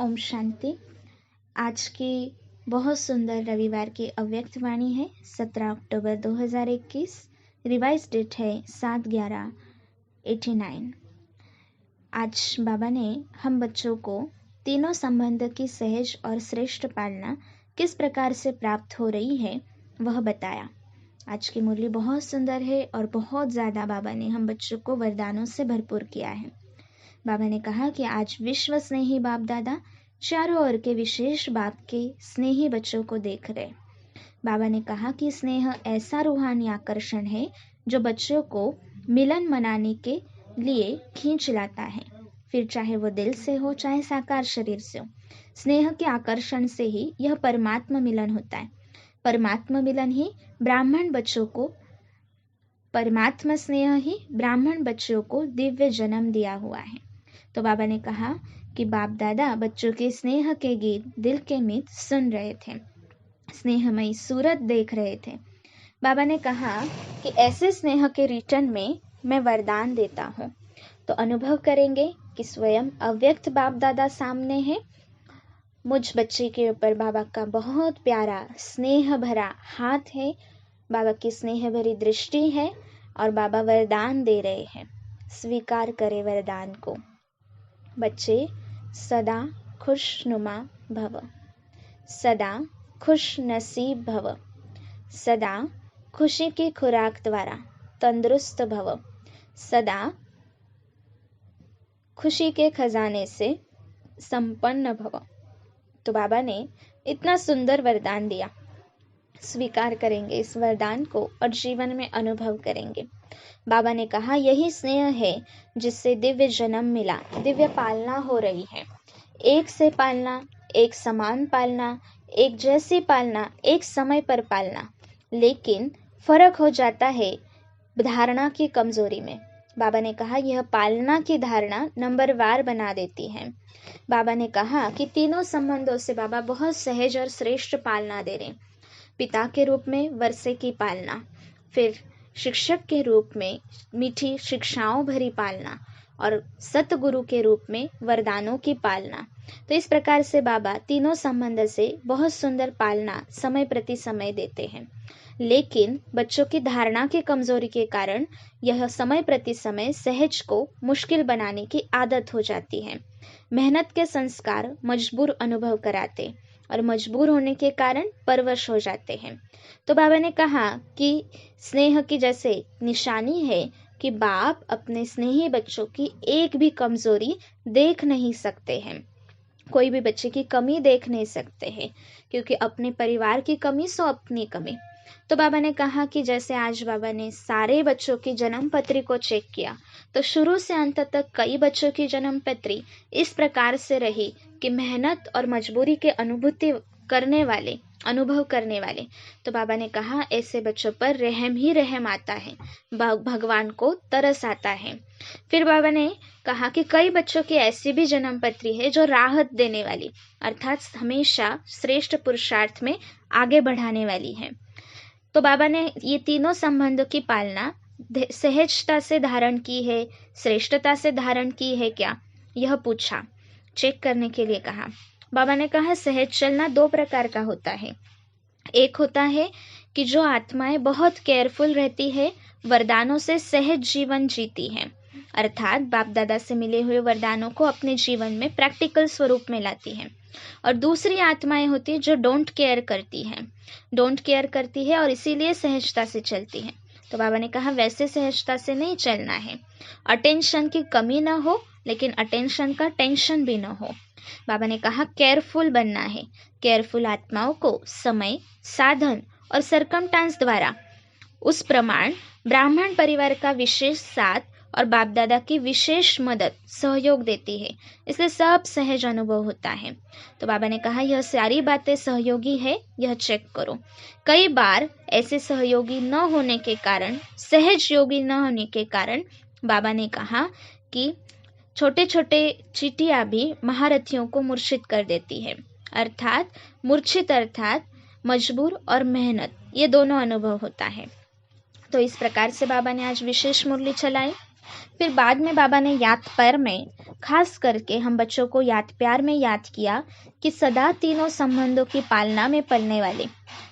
ओम शांति। आज की बहुत सुंदर रविवार की अव्यक्त वाणी है 17 अक्टूबर 2021। रिवाइज डेट है 7/11/89। आज बाबा ने हम बच्चों को तीनों संबंध की सहज और श्रेष्ठ पालना किस प्रकार से प्राप्त हो रही है वह बताया। आज की मुरली बहुत सुंदर है और बहुत ज़्यादा बाबा ने हम बच्चों को वरदानों से भरपूर किया है। बाबा ने कहा कि आज विश्व स्नेही बाप दादा चारों ओर के विशेष बाप के स्नेही बच्चों को देख रहे। बाबा ने कहा कि स्नेह ऐसा रूहानी आकर्षण है जो बच्चों को मिलन मनाने के लिए खींच लाता है, फिर चाहे वो दिल से हो चाहे साकार शरीर से हो। स्नेह के आकर्षण से ही यह परमात्मा मिलन होता है। परमात्मा मिलन ही ब्राह्मण बच्चों को परमात्मा स्नेह ही ब्राह्मण बच्चों को दिव्य जन्म दिया हुआ है। तो बाबा ने कहा कि बाप दादा बच्चों के स्नेह के गीत दिल के मीत सुन रहे थे, स्नेहमयी सूरत देख रहे थे। बाबा ने कहा कि ऐसे स्नेह के रिटर्न में मैं वरदान देता हूँ। तो अनुभव करेंगे कि स्वयं अव्यक्त बाप दादा सामने है। मुझ बच्चे के ऊपर बाबा का बहुत प्यारा स्नेह भरा हाथ है, बाबा की स्नेह भरी दृष्टि है और बाबा वरदान दे रहे हैं। स्वीकार करे वरदान को। बच्चे सदा खुशनुमा भव, सदा खुश नसीब भव, सदा खुशी की खुराक द्वारा तंदुरुस्त भव, सदा खुशी के खजाने से संपन्न भव। तो बाबा ने इतना सुंदर वरदान दिया। स्वीकार करेंगे इस वरदान को और जीवन में अनुभव करेंगे। बाबा ने कहा यही स्नेह है जिससे दिव्य जन्म मिला, दिव्य पालना हो रही है। एक से पालना, एक समान पालना, एक जैसी पालना, एक समय पर पालना, लेकिन फर्क हो जाता है धारणा की कमजोरी में। बाबा ने कहा यह पालना की धारणा नंबरवार बना देती है। बाबा ने कहा कि तीनों संबंधों से बाबा बहुत सहज और श्रेष्ठ पालना दे रहे। पिता के रूप में वर्षे की पालना, फिर शिक्षक के रूप में मीठी शिक्षाओं भरी पालना और सतगुरु के रूप में वरदानों की पालना। तो इस प्रकार से बाबा तीनों संबंध से बहुत सुंदर पालना समय प्रति समय देते हैं, लेकिन बच्चों की धारणा की कमजोरी के कारण यह समय प्रति समय सहज को मुश्किल बनाने की आदत हो जाती है। मेहनत के संस्कार मजबूर अनुभव कराते और मजबूर होने के कारण परवश हो जाते हैं। तो बाबा ने कहा कि स्नेह की जैसे निशानी है कि बाप अपने स्नेही बच्चों की एक भी कमजोरी देख नहीं सकते हैं, कोई भी बच्चे की कमी देख नहीं सकते हैं, क्योंकि अपने परिवार की कमी सो अपनी कमी। तो बाबा ने कहा कि जैसे आज बाबा ने सारे बच्चों की जन्म पत्री को चेक किया तो शुरू से अंत तक कई बच्चों की जन्म पत्री इस प्रकार से रही कि मेहनत और मजबूरी के अनुभव करने वाले। तो बाबा ने कहा ऐसे बच्चों पर रहम ही रहम आता है, भगवान को तरस आता है। फिर बाबा ने कहा कि कई बच्चों की ऐसी भी जन्म पत्री है जो राहत देने वाली, अर्थात हमेशा श्रेष्ठ पुरुषार्थ में आगे बढ़ाने वाली है। तो बाबा ने ये तीनों संबंधों की पालना सहजता से धारण की है, श्रेष्ठता से धारण की है क्या, यह पूछा, चेक करने के लिए कहा। बाबा ने कहा सहज चलना दो प्रकार का होता है। एक होता है कि जो आत्माएं बहुत केयरफुल रहती है, वरदानों से सहज जीवन जीती हैं, अर्थात बाप दादा से मिले हुए वरदानों को अपने जीवन में प्रैक्टिकल स्वरूप में लाती हैं। और दूसरी आत्माएं होती है जो डोंट केयर करती है और इसीलिए सहजता से चलती हैं। तो बाबा ने कहा वैसे सहजता से नहीं चलना है, अटेंशन की कमी ना हो लेकिन अटेंशन का टेंशन भी ना हो। बाबा ने कहा केयरफुल बनना है। केयरफुल आत्माओं को समय, साधन और सरकमस्टांस द्वारा उस प्रमाण ब्राह्मण परिवार का विशेष साथ और बाप दादा की विशेष मदद सहयोग देती है, इसलिए सब सहज अनुभव होता है। तो बाबा ने कहा यह सारी बातें सहयोगी है, यह चेक करो। कई बार ऐसे सहयोगी न होने के कारण, सहज योगी न होने के कारण बाबा ने कहा कि छोटे छोटे चींटियां भी महारथियों को मूर्छित कर देती है, अर्थात मूर्छित अर्थात मजबूर और मेहनत, ये दोनों अनुभव होता है। तो इस प्रकार से बाबा ने आज विशेष मुरली चलाई। फिर बाद में बाबा ने याद पर में खास करके हम बच्चों को याद प्यार में याद किया कि सदा तीनों संबंधों की पालना में पलने वाले,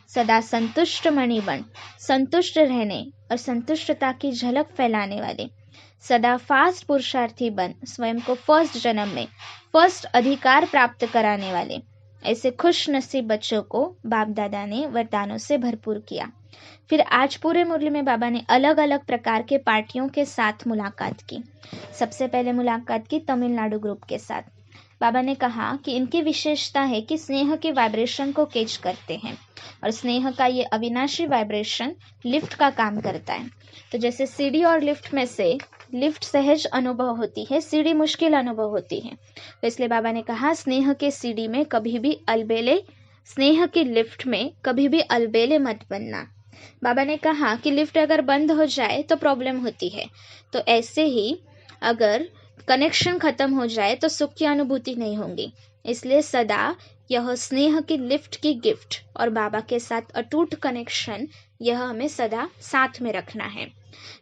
सदा संतुष्ट मणिबन, संतुष्ट रहने और संतुष्टता की झलक फैलाने वाले, सदा फास्ट पुरुषार्थी बन स्वयं को फर्स्ट जन्म में फर्स्ट अधिकार प्राप्त कराने वाले, ऐसे खुश नसीब बच्चों को बाप दादा ने वरदानों से भरपूर किया। फिर आज पूरे मुरली में बाबा ने अलग अलग प्रकार के पार्टियों के साथ मुलाकात की। सबसे पहले मुलाकात की तमिलनाडु ग्रुप के साथ। बाबा ने कहा कि इनकी विशेषता है कि स्नेह के वाइब्रेशन को कैच करते हैं और स्नेह का ये अविनाशी वाइब्रेशन लिफ्ट का काम करता है। तो जैसे सीढ़ी और लिफ्ट में से लिफ्ट सहज अनुभव होती है, सीढ़ी मुश्किल अनुभव होती है, तो इसलिए बाबा ने कहा स्नेह के सीढ़ी में कभी भी अलबेले, स्नेह की लिफ्ट में कभी भी अलबेले मत बनना। बाबा ने कहा कि लिफ्ट अगर बंद हो जाए तो प्रॉब्लम होती है, तो ऐसे ही अगर कनेक्शन खत्म हो जाए तो सुख की अनुभूति नहीं होगी। इसलिए सदा यह स्नेह की लिफ्ट की गिफ्ट और बाबा के साथ अटूट कनेक्शन, यह हमें सदा साथ में रखना है।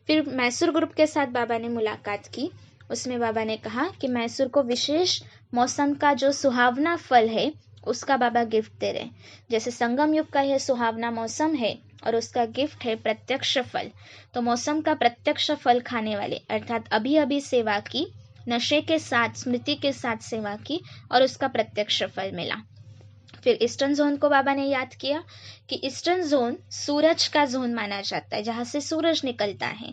फिर मैसूर ग्रुप के साथ बाबा ने मुलाकात की। उसमें बाबा ने कहा कि मैसूर को विशेष मौसम का जो सुहावना फल है उसका बाबा गिफ्ट दे रहे। जैसे संगम युग का यह सुहावना मौसम है और उसका गिफ्ट है प्रत्यक्ष फल। तो मौसम का प्रत्यक्ष फल खाने वाले, अर्थात अभी अभी सेवा की, नशे के साथ स्मृति के साथ सेवा की और उसका प्रत्यक्ष फल मिला। फिर ईस्टर्न जोन को बाबा ने याद किया कि ईस्टर्न जोन सूरज का जोन माना जाता है, जहाँ से सूरज निकलता है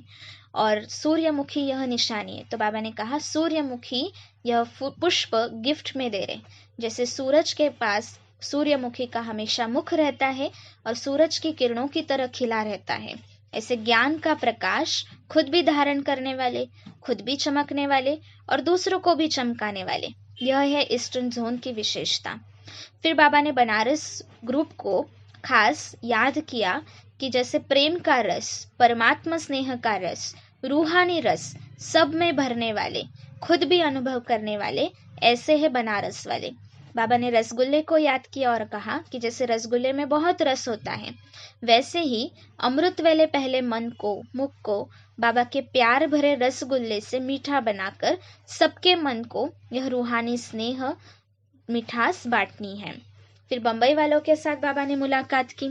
और सूर्यमुखी यह निशानी है। तो बाबा ने कहा सूर्यमुखी यह पुष्प गिफ्ट में दे रहे। जैसे सूरज के पास सूर्यमुखी का हमेशा मुख रहता है और सूरज की किरणों की तरह खिला रहता है, ऐसे ज्ञान का प्रकाश खुद भी धारण करने वाले, खुद भी चमकने वाले और दूसरों को भी चमकाने वाले, यह है ईस्टर्न जोन की विशेषता। फिर बाबा ने बनारस ग्रुप को खास याद किया कि जैसे प्रेम का रस, परमात्मा स्नेह का रस, रूहानी रस सब में भरने वाले, खुद भी अनुभव करने वाले, ऐसे है बनारस वाले। बाबा ने रसगुल्ले को याद किया और कहा कि जैसे रसगुल्ले में बहुत रस होता है, वैसे ही अमृत वाले पहले मन को, मुख को बाबा के प्यार भरे रसगुल्ले से मीठा बनाकर सबके मन को यह रूहानी स्नेह मिठास बांटनी है। फिर बम्बई वालों के साथ बाबा ने मुलाकात की।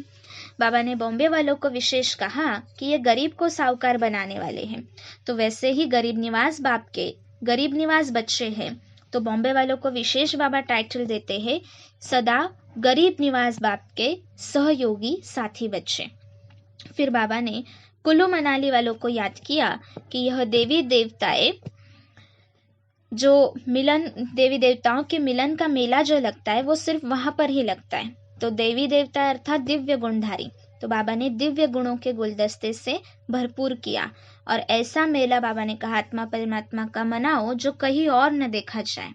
बाबा ने बॉम्बे वालों को विशेष कहा कि ये गरीब को साहूकार बनाने वाले हैं। तो वैसे ही गरीब निवास बाप के गरीब निवास बच्चे हैं, तो बॉम्बे वालों को विशेष बाबा टाइटल देते हैं सदा गरीब निवास बाप के सहयोगी साथी बच्चे। फिर बाबा ने कुल्लू मनाली वालों को याद किया कि यह देवी देवताएं जो मिलन, देवी देवताओं के मिलन का मेला जो लगता है वो सिर्फ वहां पर ही लगता है। तो देवी देवता अर्थात दिव्य गुणधारी, तो बाबा ने दिव्य गुणों के गुलदस्ते से भरपूर किया और ऐसा मेला बाबा ने कहा आत्मा परमात्मा का मनाओ जो कहीं और न देखा जाए।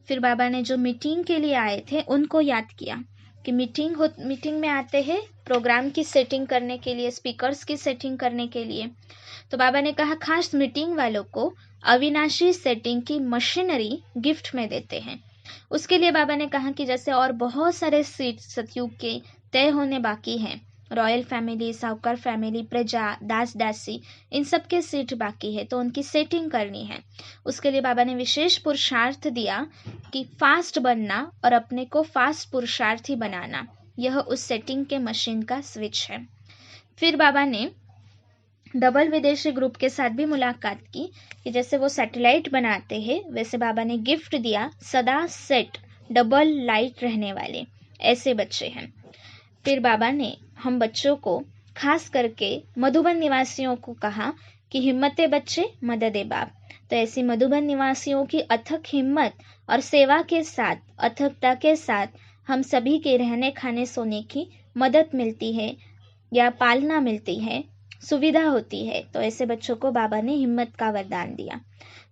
फिर बाबा ने जो मीटिंग के लिए आए थे उनको याद किया कि मीटिंग में आते हैं प्रोग्राम की सेटिंग करने के लिए, स्पीकर्स की सेटिंग करने के लिए। तो बाबा ने कहा खास मीटिंग वालों को अविनाशी सेटिंग की मशीनरी गिफ्ट में देते हैं। उसके लिए बाबा ने कहा कि जैसे और बहुत सारे सीट सतयुग के तय होने बाकी हैं, रॉयल फैमिली, साहूकार फैमिली, प्रजा, दास दासी, इन सब के सीट बाकी है, तो उनकी सेटिंग करनी है। उसके लिए बाबा ने विशेष पुरुषार्थ दिया कि फास्ट बनना और अपने को फास्ट पुरुषार्थी बनाना, यह उस सेटिंग के मशीन का स्विच है। फिर बाबा ने डबल विदेशी ग्रुप के साथ भी मुलाकात की कि जैसे वो सैटेलाइट बनाते हैं, वैसे बाबा ने गिफ्ट दिया सदा सेट डबल लाइट रहने वाले, ऐसे बच्चे हैं। फिर बाबा ने हम बच्चों को खास करके मधुबन निवासियों को कहा कि हिम्मते बच्चे मददे बाप। तो ऐसी मधुबन निवासियों की अथक हिम्मत और सेवा के साथ, अथकता के साथ हम सभी के रहने खाने सोने की मदद मिलती है या पालना मिलती है, सुविधा होती है। तो ऐसे बच्चों को बाबा ने हिम्मत का वरदान दिया।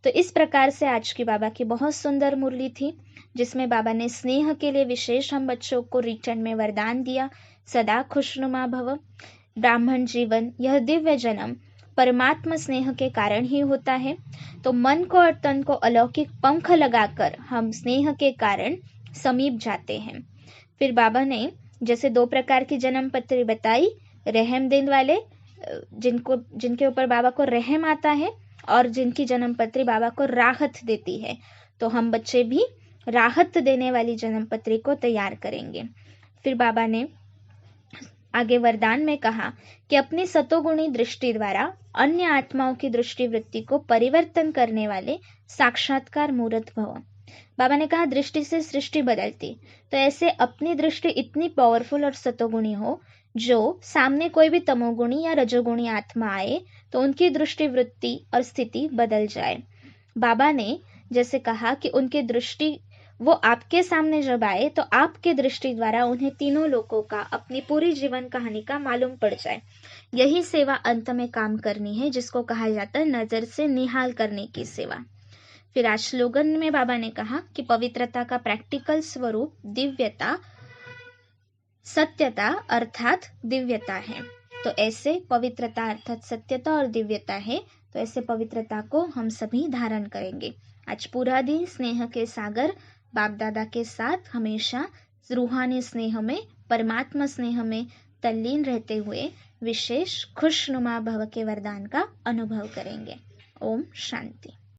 तो इस प्रकार से आज की बाबा की बहुत सुंदर मुरली थी, जिसमें बाबा ने स्नेह के लिए विशेष हम बच्चों को रिटर्न में वरदान दिया, सदा खुशनुमा भव। ब्राह्मण जीवन, यह दिव्य जन्म परमात्मा स्नेह के कारण ही होता है। तो मन को और तन को अलौकिक पंख लगाकर हम स्नेह के कारण समीप जाते हैं। फिर बाबा ने जैसे 2 प्रकार की जन्म पत्री बताई, रहम दिन वाले जिनके ऊपर बाबा को रहम आता है, और जिनकी जन्म पत्री बाबा को राहत देती है, तो हम बच्चे भी राहत देने वाली जन्म पत्री को तैयार करेंगे। फिर बाबा ने आगे वरदान में कहा कि अपनी सतोगुणी दृष्टि द्वारा अन्य आत्माओं की दृष्टि वृत्ति को परिवर्तन करने वाले साक्षात्कार मूर्त भव। बाबा ने कहा दृष्टि से सृष्टि बदलती, तो ऐसे अपनी दृष्टि इतनी पावरफुल और सतोगुणी हो जो सामने कोई भी तमोगुणी या रजोगुणी आत्मा आए तो उनकी दृष्टि वृत्ति और स्थिति बदल जाए। बाबा ने जैसे कहा कि उनकी दृष्टि वो आपके सामने जब आए तो आपके दृष्टि द्वारा उन्हें तीनों लोगों का अपनी पूरी जीवन कहानी का मालूम पड़ जाए। यही सेवा अंत में काम करनी है, जिसको कहा जाता है नजर से निहाल करने की सेवा। फिर आज स्लोगन में बाबा ने कहा कि पवित्रता का प्रैक्टिकल स्वरूप दिव्यता, सत्यता अर्थात दिव्यता है। तो ऐसे पवित्रता अर्थात सत्यता और दिव्यता है, तो ऐसे पवित्रता को हम सभी धारण करेंगे। आज पूरा दिन स्नेह के सागर बाप दादा के साथ हमेशा रूहानी स्नेह में, परमात्मा स्नेह में तल्लीन रहते हुए विशेष खुशनुमा भव के वरदान का अनुभव करेंगे। ओम शांति।